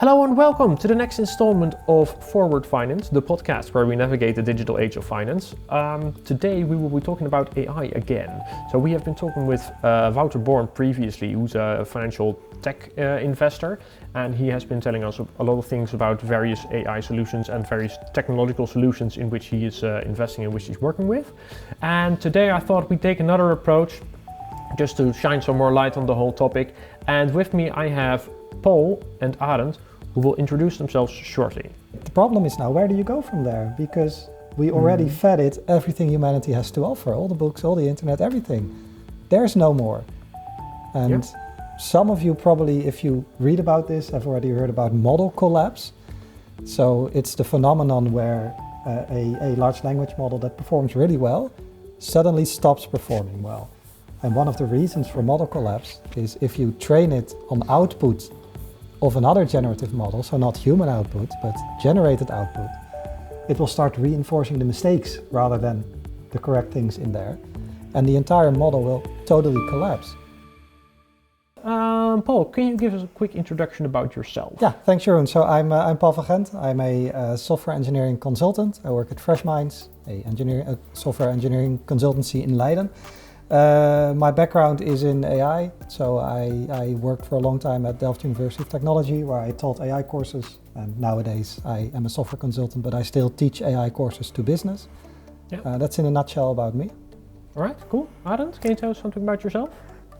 Hello and welcome to the next installment of Forward Finance, the podcast where we navigate the digital age of finance. Today we will be talking about AI again. So we have been talking with Wouter Born previously, who's a financial tech investor, and he has been telling us a lot of things about various AI solutions and various technological solutions in which he is investing in, which he's working with. And today I thought we'd take another approach just to shine some more light on the whole topic. And with me I have Paul and Arend, who will introduce themselves shortly. The problem is now, where do you go from there? Because we already fed it everything humanity has to offer, all the books, all the internet, everything. There's no more. And some of you probably, if you read about this, have already heard about model collapse. So it's the phenomenon where a large language model that performs really well suddenly stops performing well. And one of the reasons for model collapse is if you train it on output of another generative model, so not human output, but generated output, it will start reinforcing the mistakes rather than the correct things in there. And the entire model will totally collapse. Paul, can you give us a quick introduction about yourself? Yeah, thanks Jeroen. So I'm Paul van Gent. I'm a software engineering consultant. I work at FreshMinds, a software engineering consultancy in Leiden. My background is in AI, so I worked for a long time at Delft University of Technology, where I taught AI courses, and nowadays I am a software consultant, but I still teach AI courses to business. That's in a nutshell about me. All right, cool. Arend, can you tell us something about yourself?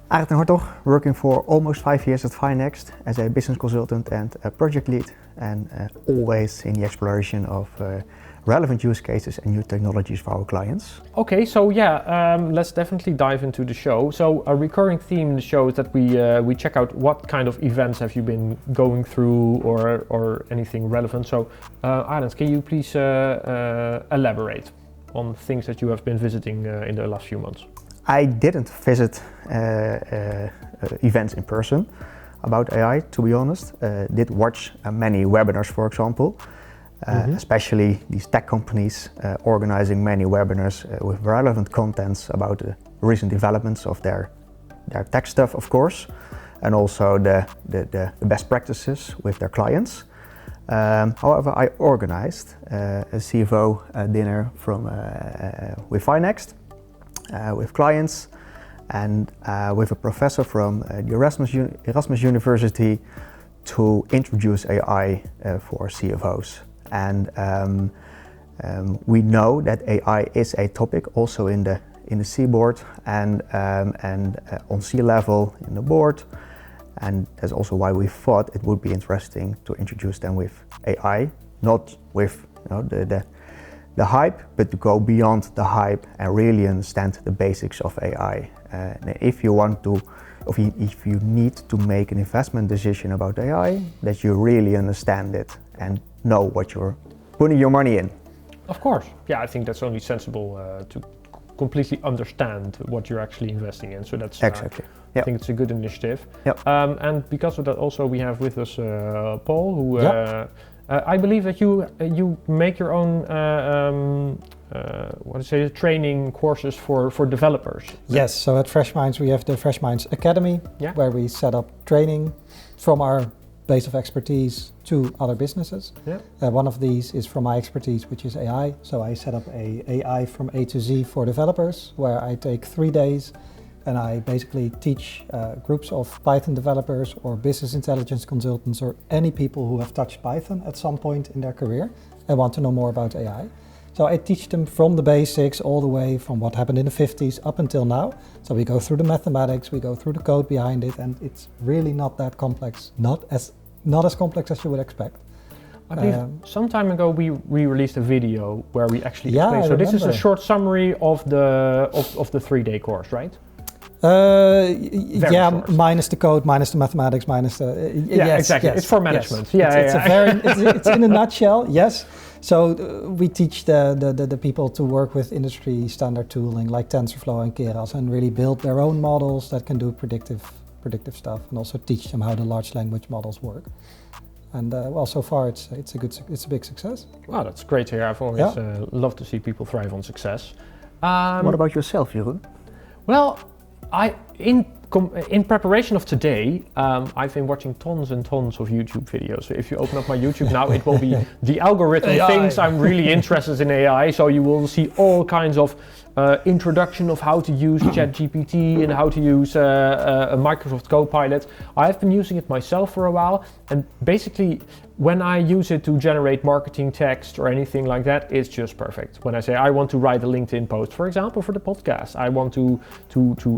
Arend and Hartog, working for almost 5 years at Finext as a business consultant and a project lead, and always in the exploration of relevant use cases and new technologies for our clients. Okay, so let's definitely dive into the show. So a recurring theme in the show is that we check out what kind of events have you been going through or anything relevant. So Arend, can you please elaborate on things that you have been visiting in the last few months? I didn't visit events in person about AI, to be honest. Did watch many webinars, for example. Especially these tech companies organizing many webinars with relevant contents about the recent developments of their tech stuff, of course, and also the best practices with their clients. However, I organized a CFO dinner with Finext, with clients, and with a professor from the Erasmus University to introduce AI for CFOs. And we know that AI is a topic also in the C-board and on C-level in the board, and that's also why we thought it would be interesting to introduce them with AI, not with the hype, but to go beyond the hype and really understand the basics of AI. If you need to make an investment decision about AI, that you really understand it and know what you're putting your money in. Of course, yeah, I think that's only sensible to completely understand what you're actually investing in. So that's exactly. I think it's a good initiative. Yep. And because of that, also we have with us Paul, who I believe that you make your own training courses for developers. Yes, so at FreshMinds we have the FreshMinds Academy, where we set up training from our base of expertise to other businesses. One of these is from my expertise, which is AI. So I set up a AI from A to Z for developers, where I take 3 days and I basically teach groups of Python developers or business intelligence consultants or any people who have touched Python at some point in their career and want to know more about AI. So I teach them from the basics all the way from what happened in the 50s up until now. So we go through the mathematics, we go through the code behind it, and it's really not that complex, not as complex as you would expect. I believe some time ago we released a video where we actually explained. So this is a short summary of the 3-day course, right? Short. Minus the code, minus the mathematics, minus the exactly. Yes, it's for management. Yes. It's in a nutshell. Yes. So we teach the people to work with industry standard tooling like TensorFlow and Keras and really build their own models that can do predictive stuff, and also teach them how the large language models work. And so far it's a big success. Wow, that's great to hear. I've always loved to see people thrive on success. What about yourself, Jeroen? Well, in preparation of today, I've been watching tons and tons of YouTube videos. So if you open up my YouTube now, it will be the algorithm AI. thinks I'm really interested in AI. So you will see all kinds of introduction of how to use ChatGPT and how to use a Microsoft Copilot. I've been using it myself for a while, and basically when I use it to generate marketing text or anything like that, it's just perfect. When I say I want to write a LinkedIn post, for example, for the podcast, I want to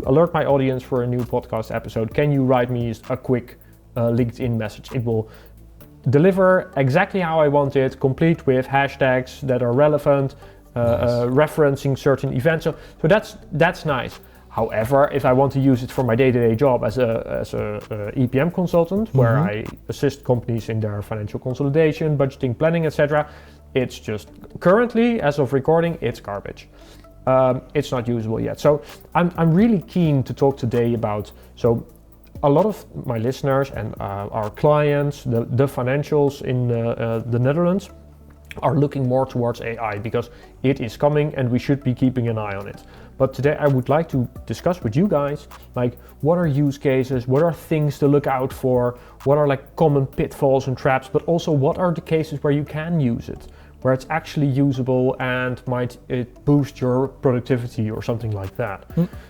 alert my audience for a new podcast episode. Can you write me a quick LinkedIn message? It will deliver exactly how I want it, complete with hashtags that are relevant, referencing certain events. So that's nice. However, if I want to use it for my day-to-day job as a EPM consultant, where I assist companies in their financial consolidation, budgeting, planning, etc., it's just currently, as of recording, it's garbage. It's not usable yet. So I'm really keen to talk today about, so a lot of my listeners and our clients, the financials in the Netherlands, are looking more towards AI because it is coming and we should be keeping an eye on it. But today I would like to discuss with you guys, like, what are use cases, what are things to look out for, what are like common pitfalls and traps, but also what are the cases where you can use it, where it's actually usable and might it boost your productivity or something like that.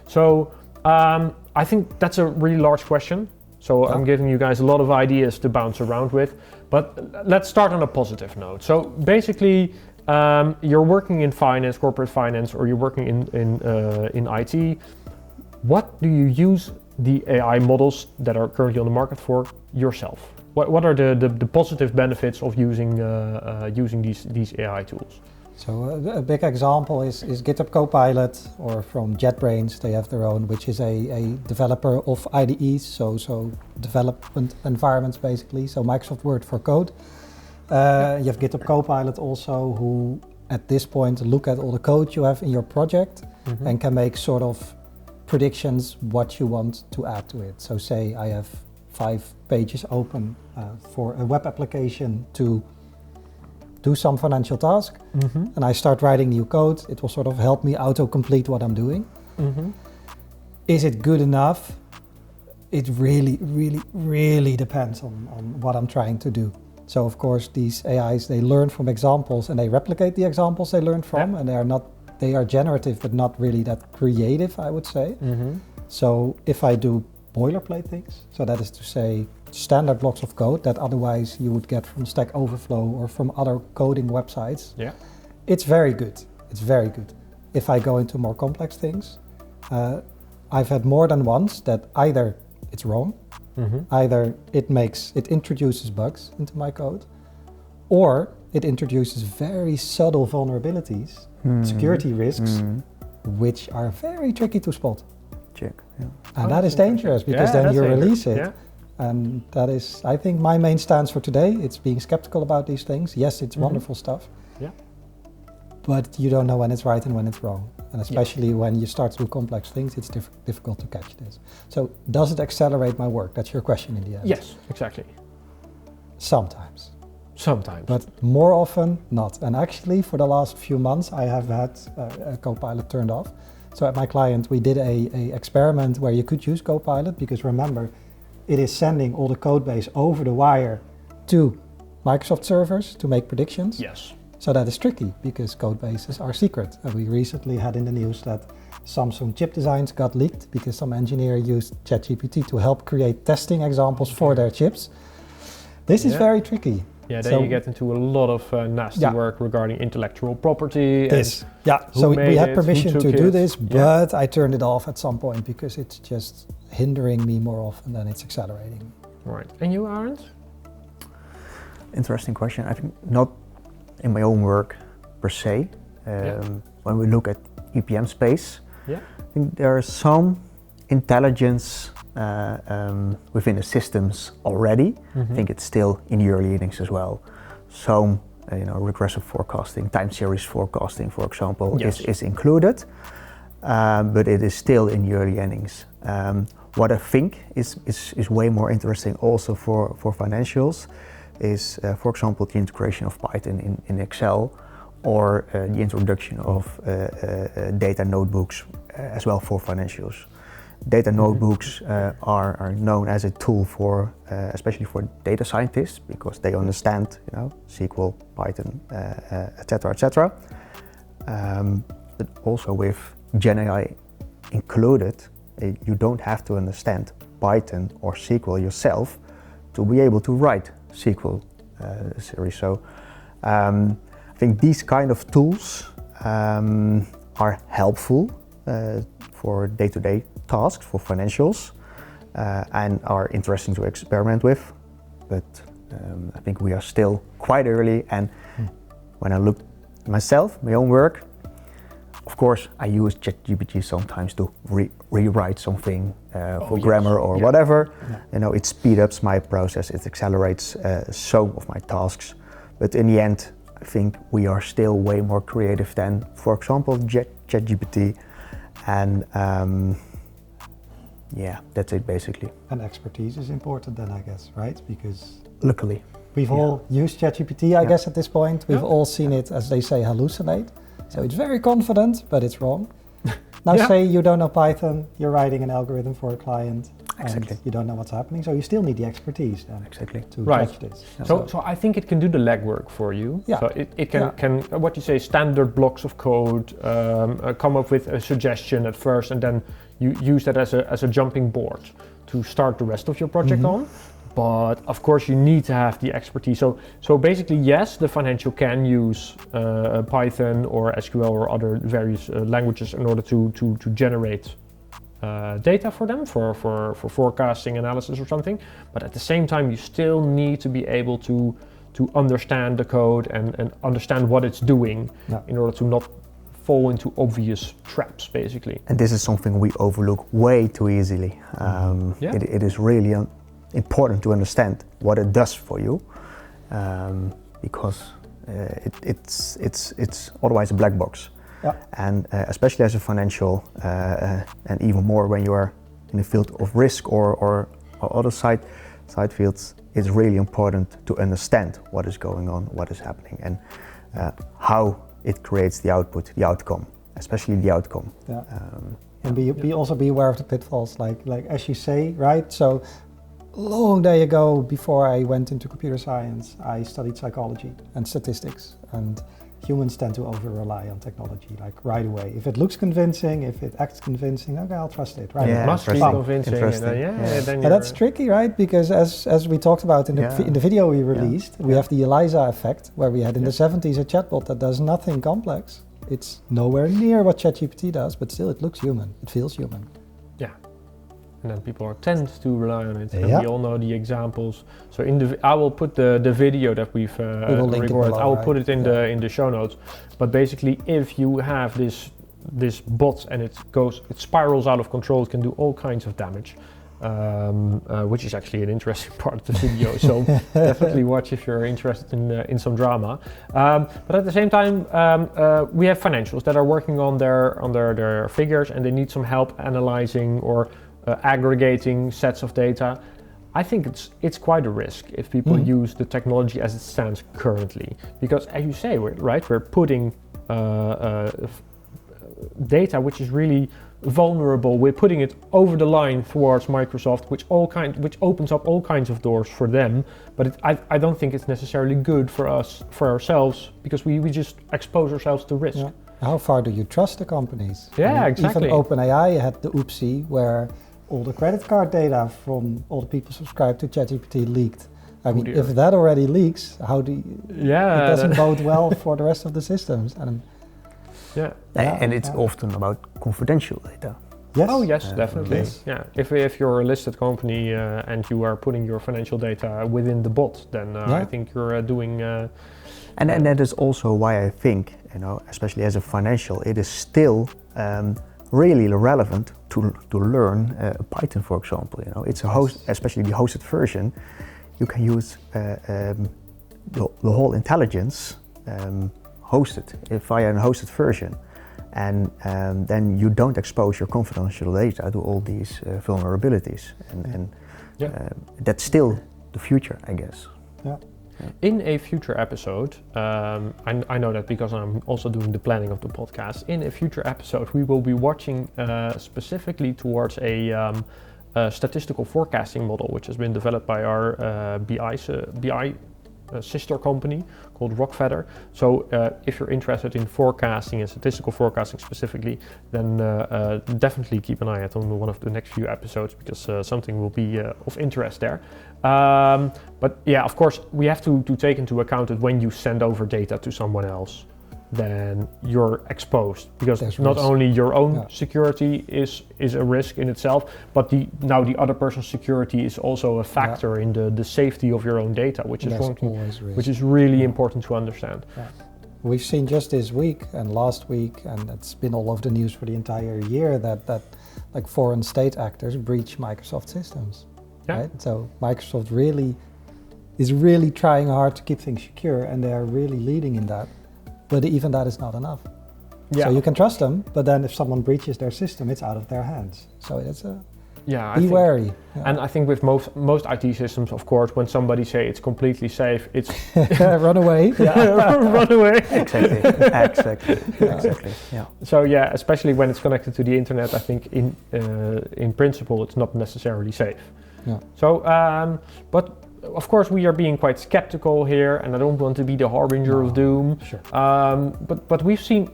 So I think that's a really large question. So I'm giving you guys a lot of ideas to bounce around with, but let's start on a positive note. So basically, you're working in finance, corporate finance, or you're working in IT. What do you use the AI models that are currently on the market for yourself? What are the positive benefits of using these AI tools? So a big example is GitHub Copilot, or from JetBrains, they have their own, which is a developer of IDEs, so development environments basically, so Microsoft Word for code. You have GitHub Copilot also, who at this point look at all the code you have in your project and can make sort of predictions what you want to add to it. So say I have 5 pages open for a web application to do some financial task, and I start writing new code, it will sort of help me auto-complete what I'm doing. Is it good enough? It really, really, really depends on what I'm trying to do. So of course these AIs, they learn from examples and they replicate the examples they learned from, and they are generative but not really that creative, I would say. So if I do boilerplate things, so that is to say standard blocks of code that otherwise you would get from Stack Overflow or from other coding websites, it's very good. It's very good. If I go into more complex things, I've had more than once that either it's wrong, either it introduces bugs into my code, or it introduces very subtle vulnerabilities, security risks, which are very tricky to spot. And that is dangerous because then you release it. And that is, I think, my main stance for today. It's being skeptical about these things. Yes, it's wonderful stuff, but you don't know when it's right and when it's wrong. And especially when you start to do complex things, it's difficult to catch this. So does it accelerate my work? That's your question in the end. Yes, exactly. Sometimes. Sometimes. But more often not. And actually for the last few months, I have had a Copilot turned off. So at my client, we did a experiment where you could use Copilot, because remember, it is sending all the code base over the wire to Microsoft servers to make predictions. Yes. So that is tricky because code bases are secret. And we recently had in the news that Samsung chip designs got leaked because some engineer used ChatGPT to help create testing examples for their chips. This is very tricky. Yeah, then you get into a lot of nasty work regarding intellectual property. So we had permission to do this, but I turned it off at some point because it's just hindering me more often than it's accelerating. Right. And you, Arend? Interesting question. I think not in my own work per se. When we look at EPM space, I think there are some intelligence within the systems already. I think it's still in the early innings as well. Some regressive forecasting, time series forecasting, for example, is included, but it is still in the early innings. What I think is way more interesting also for financials is, for example, the integration of Python in Excel, or the introduction of data notebooks as well for financials. Data notebooks are known as a tool for, especially for data scientists, because they understand, SQL, Python, etc., etc. But also with Gen AI included, you don't have to understand Python or SQL yourself to be able to write SQL series. So I think these kind of tools are helpful for day-to-day tasks, for financials, and are interesting to experiment with. But I think we are still quite early, and when I look at myself, my own work, of course I use ChatGPT sometimes to rewrite something for grammar or whatever. It speeds up my process, it accelerates some of my tasks. But in the end, I think we are still way more creative than, for example, ChatGPT. And that's it basically. And expertise is important then, I guess, right? Because luckily we've all used ChatGPT, I guess, at this point. We've all seen it, as they say, hallucinate. So it's very confident, but it's wrong. Now say you don't know Python, you're writing an algorithm for a client, and you don't know what's happening, so you still need the expertise then to judge this. So I think it can do the legwork for you. So it can what you say, standard blocks of code, come up with a suggestion at first, and then you use that as a jumping board to start the rest of your project on. But of course you need to have the expertise. So basically, yes, the financial can use Python or SQL or other various languages in order to generate data for them, for forecasting, analysis or something. But at the same time, you still need to be able to understand the code and understand what it's doing in order to not fall into obvious traps, basically. And this is something we overlook way too easily. It is really important to understand what it does for you, because it's otherwise a black box. And especially as a financial, and even more when you are in the field of risk or other side fields, it's really important to understand what is going on, what is happening, and how it creates the outcome, especially the outcome. And be aware of the pitfalls, like as you say, right? So long day ago, before I went into computer science, I studied psychology and statistics, and humans tend to over-rely on technology, like right away. If it looks convincing, if it acts convincing, okay, I'll trust it, right? It must be convincing. And that's tricky, right? Because as we talked about in the video we released, we have the Eliza effect, where we had in the 70s a chatbot that does nothing complex. It's nowhere near what ChatGPT does, but still it looks human, it feels human. And then people tend to rely on it, and we all know the examples. So I will put the video that we've recorded. I will put it in the show notes. But basically, if you have this bot and it spirals out of control, it can do all kinds of damage, which is actually an interesting part of the video. So definitely watch if you're interested in some drama. But at the same time, we have financials that are working on their figures, and they need some help analyzing or aggregating sets of data. I think it's quite a risk if people use the technology as it stands currently, because as you say, we're putting data which is really vulnerable. We're putting it over the line towards Microsoft, which opens up all kinds of doors for them. But I don't think it's necessarily good for ourselves, because we just expose ourselves to risk. How far do you trust the companies? Exactly. Even OpenAI had the oopsie where all the credit card data from all the people subscribed to ChatGPT leaked. I mean, if that already leaks, how do you, it doesn't bode well for the rest of the systems. And it's often about confidential data. Yes. Oh yes, definitely. Yes. Yeah. If you're a listed company and you are putting your financial data within the bot, then I think you're doing. And that is also why I think, especially as a financial, it is still really relevant to learn Python, for example. It's especially the hosted version. You can use the whole intelligence hosted via a hosted version, and then you don't expose your confidential data to all these vulnerabilities, and that's still the future, I guess. In a future episode, I know that because I'm also doing the planning of the podcast. In a future episode, we will be watching specifically towards a statistical forecasting model, which has been developed by our BI sister company called Rockfeather. So if you're interested in forecasting and statistical forecasting specifically, then definitely keep an eye out on one of the next few episodes, because something will be of interest there. But yeah, of course, we have to take into account that when you send over data to someone else, then you're exposed, because there's not risk. only your own security is a risk in itself, but the other person's security is also a factor in the safety of your own data, which is really important to understand. Yeah. We've seen just this week and last week, and it's been all over the news for the entire year, that like foreign state actors breach Microsoft systems. Yeah. Right? So Microsoft is really trying hard to keep things secure, and they're really leading in that. But even that is not enough. Yeah. So you can trust them, but then if someone breaches their system, it's out of their hands. So it's be wary. Yeah. And I think with most IT systems, of course, when somebody say it's completely safe, it's run away. Run away. Exactly. Yeah. So yeah, especially when it's connected to the internet, I think in principle it's not necessarily safe. Yeah. So, but of course we are being quite skeptical here, and I don't want to be the harbinger of doom. Sure. But we've seen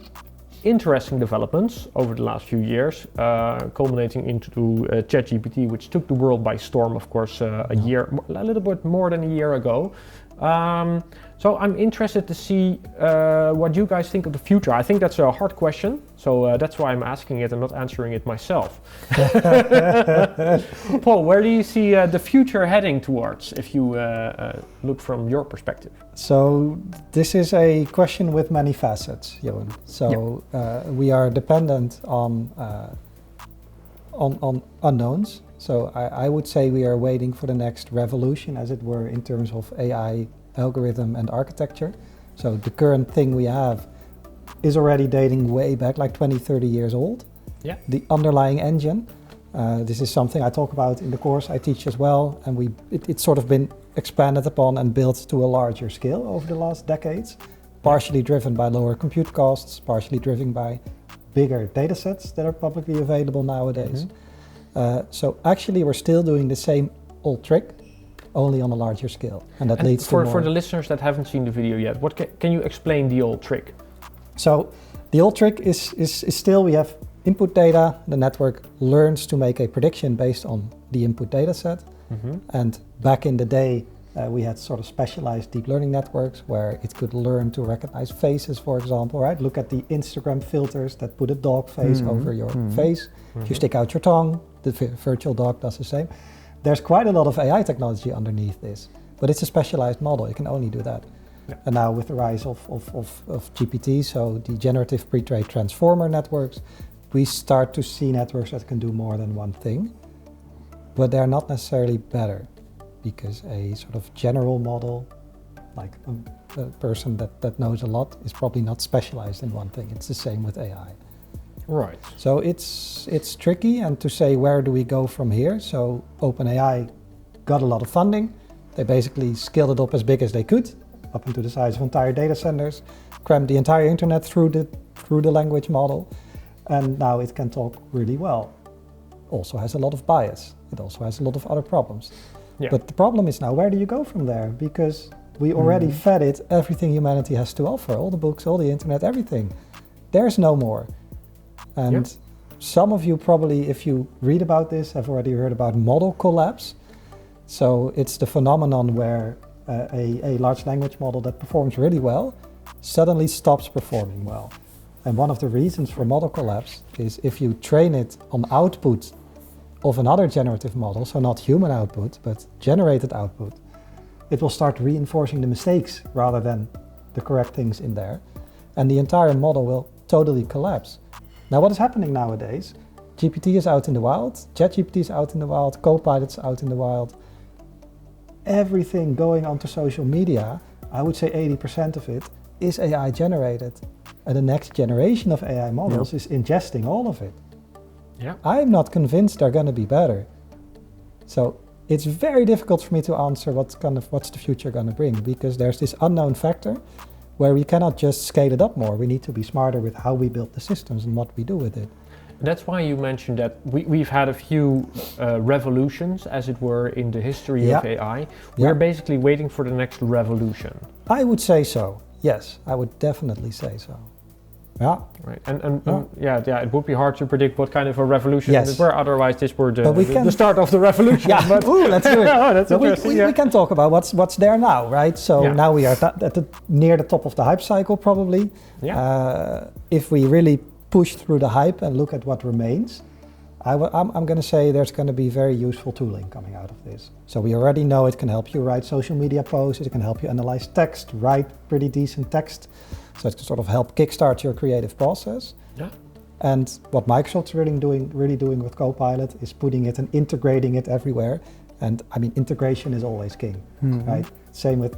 interesting developments over the last few years, culminating into ChatGPT, which took the world by storm, of course, a little bit more than a year ago. So I'm interested to see what you guys think of the future. I think that's a hard question, so that's why I'm asking it and not answering it myself. Paul, where do you see the future heading towards, if you look from your perspective? So this is a question with many facets, Jeroen. So we are dependent on unknowns. So I would say we are waiting for the next revolution, as it were, in terms of AI algorithm and architecture. So the current thing we have is already dating way back, like 20, 30 years old. Yeah. The underlying engine, this is something I talk about in the course I teach as well, and it's sort of been expanded upon and built to a larger scale over the last decades, partially driven by lower compute costs, partially driven by bigger data sets that are publicly available nowadays. Mm-hmm. So actually we're still doing the same old trick, only on a larger scale, and that leads to more. For the listeners that haven't seen the video yet, what can you explain the old trick? So the old trick is still, we have input data, the network learns to make a prediction based on the input data set. Mm-hmm. And back in the day, we had sort of specialized deep learning networks where it could learn to recognize faces, for example, right? Look at the Instagram filters that put a dog face over your face. If you stick out your tongue, the virtual dog does the same. There's quite a lot of AI technology underneath this, but it's a specialized model. You can only do that. Yeah. And now with the rise of GPT, so the generative pre-trained transformer networks, we start to see networks that can do more than one thing, but they're not necessarily better, because a sort of general model, like a person that knows a lot, is probably not specialized in one thing. It's the same with AI. Right. So it's tricky, and to say where do we go from here. So OpenAI got a lot of funding. They basically scaled it up as big as they could, up into the size of entire data centers, crammed the entire internet through the language model, and now it can talk really well. Also has a lot of bias. It also has a lot of other problems. Yeah. But the problem is now, where do you go from there? Because we already fed it everything humanity has to offer, all the books, all the internet, everything. There's no more. And some of you probably, if you read about this, have already heard about model collapse. So it's the phenomenon where a large language model that performs really well suddenly stops performing well. And one of the reasons for model collapse is if you train it on output of another generative model, so not human output, but generated output, it will start reinforcing the mistakes rather than the correct things in there. And the entire model will totally collapse. Now, what is happening nowadays? GPT is out in the wild, ChatGPT is out in the wild, Copilot's out in the wild. Everything going onto social media, I would say 80% of it, is AI generated. And the next generation of AI models is ingesting all of it. Yeah. I'm not convinced they're going to be better. So it's very difficult for me to answer what's the future going to bring, because there's this unknown factor where we cannot just scale it up more. We need to be smarter with how we build the systems and what we do with it. That's why you mentioned that we've had a few revolutions, as it were, in the history of AI. We're basically waiting for the next revolution. I would say so. Yes, I would definitely say so. Yeah. Right. And it would be hard to predict what kind of a revolution it were. Otherwise, this were the start of the revolution. Yeah. But let's do it. Oh, that's interesting. We can talk about what's there now, right? So now we are near the top of the hype cycle, probably. Yeah. If we really push through the hype and look at what remains, I'm going to say there's going to be very useful tooling coming out of this. So we already know it can help you write social media posts, it can help you analyze text, write pretty decent text. So it can sort of help kickstart your creative process. Yeah. And what Microsoft's really doing with Copilot is putting it and integrating it everywhere. And I mean, integration is always king, right? Same with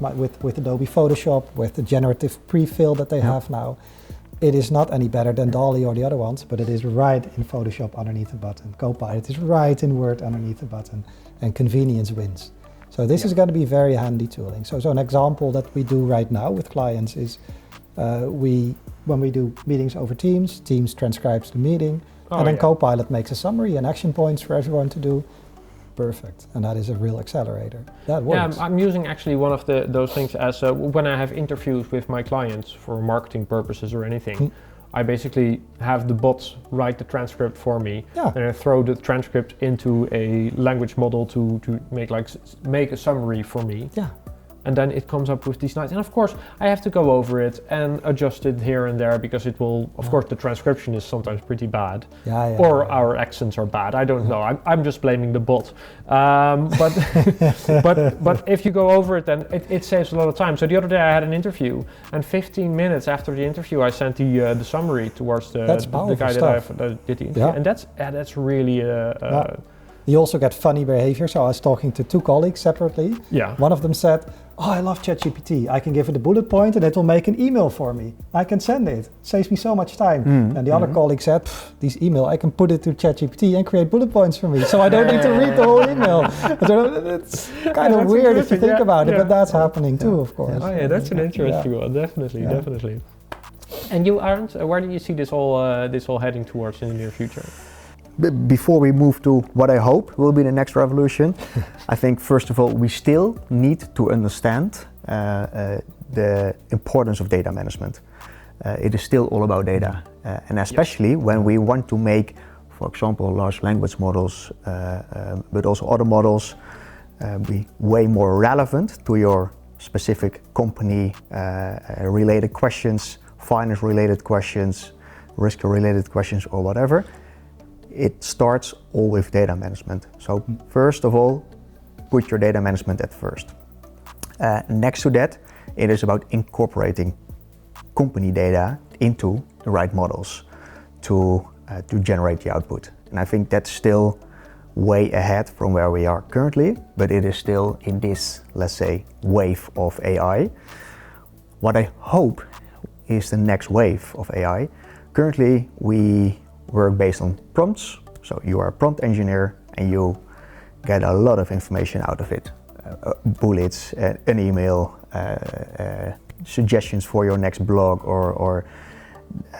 Adobe Photoshop, with the generative pre-fill that they have now. It is not any better than DALL-E or the other ones, but it is right in Photoshop underneath a button. Copilot is right in Word underneath a button, and convenience wins. So this is going to be very handy tooling. So an example that we do right now with clients is when we do meetings over Teams transcribes the meeting, and then Copilot makes a summary and action points for everyone to do. Perfect, and that is a real accelerator. That works. Yeah, I'm using actually one of those things as when I have interviews with my clients for marketing purposes or anything. I basically have the bots write the transcript for me, and I throw the transcript into a language model to make a summary for me. Yeah. And then it comes up with these nice, and of course I have to go over it and adjust it here and there, because it will, of course the transcription is sometimes pretty bad, or our accents are bad, I don't know, I'm just blaming the bot. But if you go over it, then it saves a lot of time. So the other day I had an interview, and 15 minutes after the interview I sent the summary towards the guy that did the interview, and that's really You also get funny behavior. So I was talking to two colleagues separately. Yeah. One of them said, "Oh, I love ChatGPT. I can give it a bullet point and it will make an email for me. I can send it. Saves me so much time." And the other colleague said, "This email, I can put it to ChatGPT and create bullet points for me. So I don't need to read the whole email." It's kind of weird if you think about it, but that's happening too, of course. Oh yeah, that's an interesting one. Definitely. And you, Arend, where do you see this all heading towards in the near future? Before we move to what I hope will be the next revolution, I think first of all we still need to understand the importance of data management. It is still all about data, and especially when we want to make, for example, large language models, but also other models, be way more relevant to your specific company related questions, finance related questions, risk related questions, or whatever. It starts all with data management. So first of all, put your data management at first. Next to that, it is about incorporating company data into the right models to generate the output. And I think that's still way ahead from where we are currently, but it is still in this, let's say, wave of AI. What I hope is the next wave of AI. Currently, we work based on prompts. So you are a prompt engineer and you get a lot of information out of it. Bullets, an email, suggestions for your next blog, or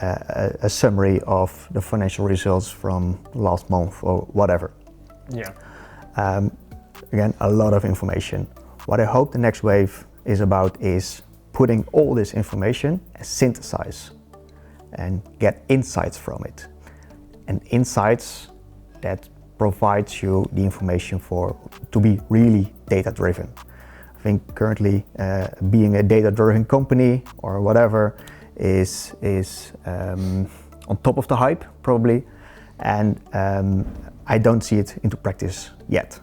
a summary of the financial results from last month or whatever. Yeah. Again, a lot of information. What I hope the next wave is about is putting all this information and synthesize and get insights from it. And insights that provides you the information to be really data-driven. I think currently being a data-driven company or whatever is on top of the hype probably, and I don't see it into practice yet.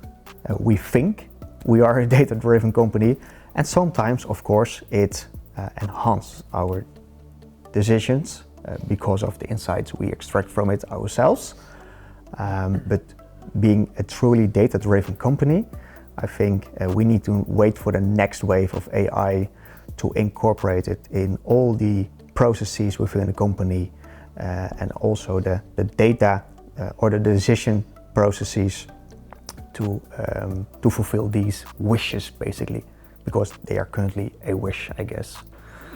We think we are a data-driven company, and sometimes, of course, it enhances our decisions because of the insights we extract from it ourselves. But being a truly data-driven company, I think we need to wait for the next wave of AI to incorporate it in all the processes within the company, and also the data or the decision processes to fulfill these wishes, basically, because they are currently a wish, I guess.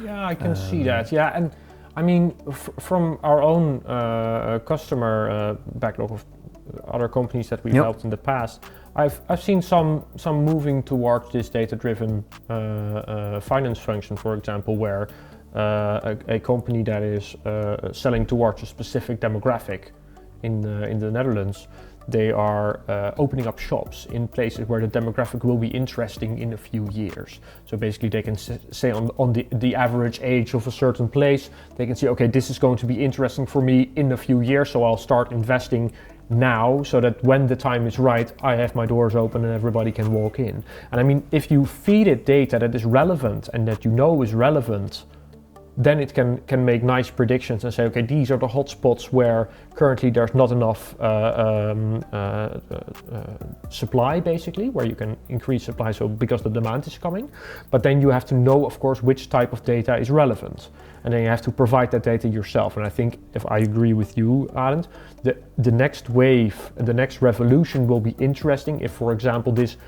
Yeah, I can see that. Yeah, and I mean, from our own customer backlog of other companies that we've helped in the past, I've seen some moving towards this data-driven finance function, for example, where a company that is selling towards a specific demographic in the Netherlands, they are opening up shops in places where the demographic will be interesting in a few years. So basically they can say on the average age of a certain place, they can say, okay, this is going to be interesting for me in a few years, so I'll start investing now so that when the time is right, I have my doors open and everybody can walk in. And I mean, if you feed it data that is relevant and that you know is relevant, then it can make nice predictions and say, okay, these are the hotspots where currently there's not enough supply, basically, where you can increase supply, so because the demand is coming. But then you have to know, of course, which type of data is relevant. And then you have to provide that data yourself. And I think, if I agree with you, Arend, the next wave, the next revolution will be interesting if, for example, this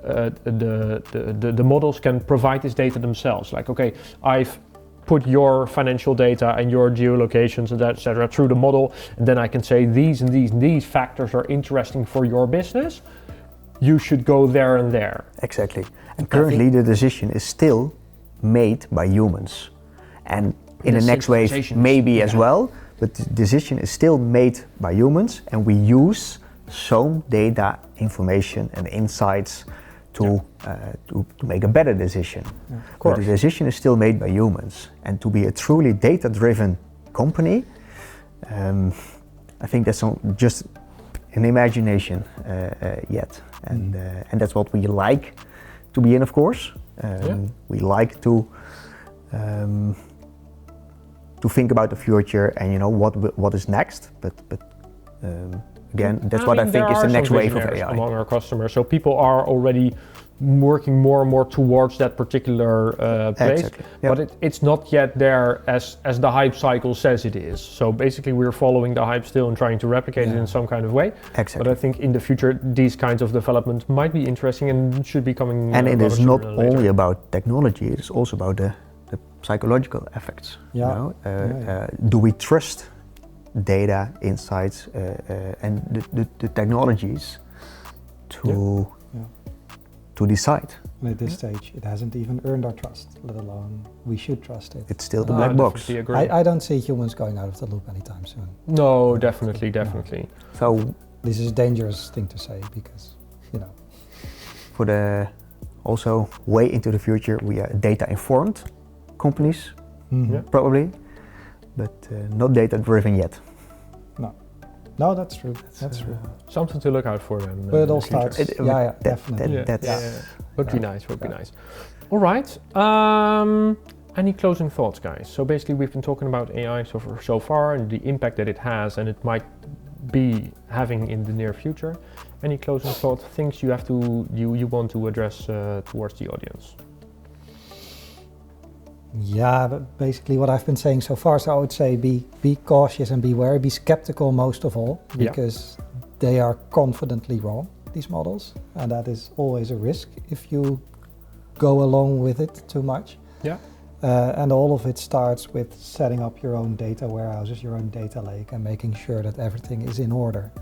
the models can provide this data themselves. Like, okay, I've put your financial data and your geolocations and etc. through the model, and then I can say these and these and these factors are interesting for your business. You should go there and there. Exactly. And currently the decision is still made by humans. And in the next wave maybe as well, but the decision is still made by humans, and we use some data, information and insights to make a better decision. Yeah, but the decision is still made by humans. And to be a truly data-driven company, I think that's just an imagination yet. And that's what we like to be in, of course. We like to think about the future and what is next. But again, that's what I think is the next wave of AI. Among our customers, so people are already working more and more towards that particular place, exactly. Yep. But it's not yet there as the hype cycle says it is. So basically we're following the hype still and trying to replicate it in some kind of way. Exactly. But I think in the future these kinds of developments might be interesting and should be coming. And it is not only about technology, it is also about the psychological effects. Yeah. Do we trust data, insights, and the technologies to decide? And at this stage, it hasn't even earned our trust, let alone we should trust it. It's still the black box. I don't see humans going out of the loop anytime soon. No, definitely. So this is a dangerous thing to say because, for the also way into the future, we are data-informed companies, probably, but not data-driven yet. No, that's true. That's true. Something to look out for then. But it all starts. Definitely. Would be nice. All right. Any closing thoughts, guys? So basically, we've been talking about AI so far and the impact that it has and it might be having in the near future. Any closing thoughts? Things you want to address towards the audience? Yeah, but basically what I've been saying so far, so I would say be cautious and beware, be skeptical most of all, because they are confidently wrong, these models, and that is always a risk if you go along with it too much. Yeah. And all of it starts with setting up your own data warehouses, your own data lake, and making sure that everything is in order.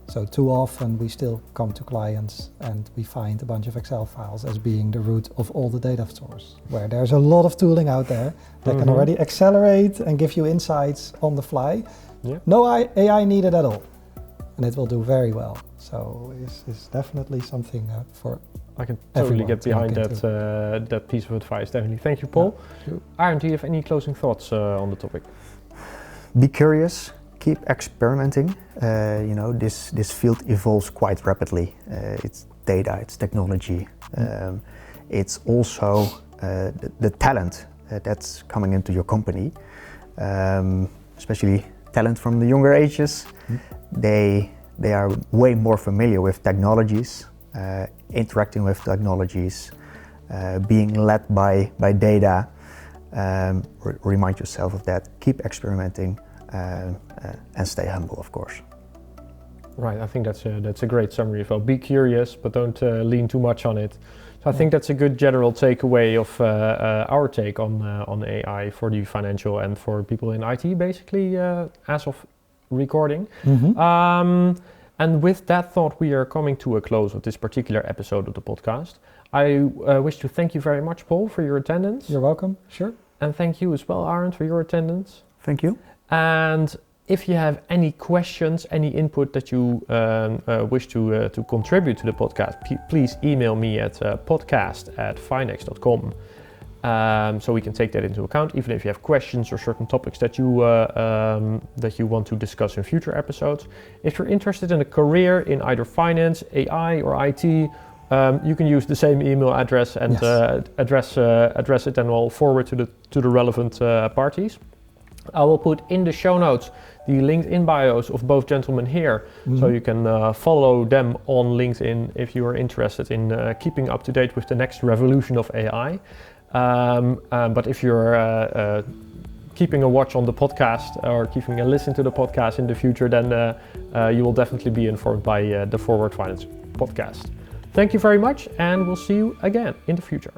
So too often we still come to clients and we find a bunch of Excel files as being the root of all the data source, where there's a lot of tooling out there that can already accelerate and give you insights on the fly. Yeah. No AI needed at all, and it will do very well. So it's definitely something for I can totally get behind that piece of advice, definitely. Thank you, Paul. Yeah. Arend, do you have any closing thoughts on the topic? Be curious. Keep experimenting. This field evolves quite rapidly. It's data, it's technology. It's also the talent that's coming into your company, especially talent from the younger ages. They are way more familiar with technologies, interacting with technologies, being led by data. Remind yourself of that. Keep experimenting. And stay humble, of course. Right, I think that's a great summary as well. Be curious, but don't lean too much on it. So I think that's a good general takeaway of our take on AI for the financial and for people in IT, basically, as of recording. And with that thought, we are coming to a close of this particular episode of the podcast. I wish to thank you very much, Paul, for your attendance. You're welcome. Sure. And thank you as well, Arend, for your attendance. Thank you. And if you have any questions, any input that you wish to contribute to the podcast, please email me at podcast@finext.com. So we can take that into account, even if you have questions or certain topics that you want to discuss in future episodes. If you're interested in a career in either finance, AI, or IT, you can use the same email address and address it, and we'll forward to the relevant parties. I will put in the show notes the LinkedIn bios of both gentlemen here, so you can follow them on LinkedIn if you are interested in keeping up to date with the next revolution of AI. But if you're keeping a watch on the podcast or keeping a listen to the podcast in the future, then you will definitely be informed by the Forward Finance podcast. Thank you very much, and we'll see you again in the future.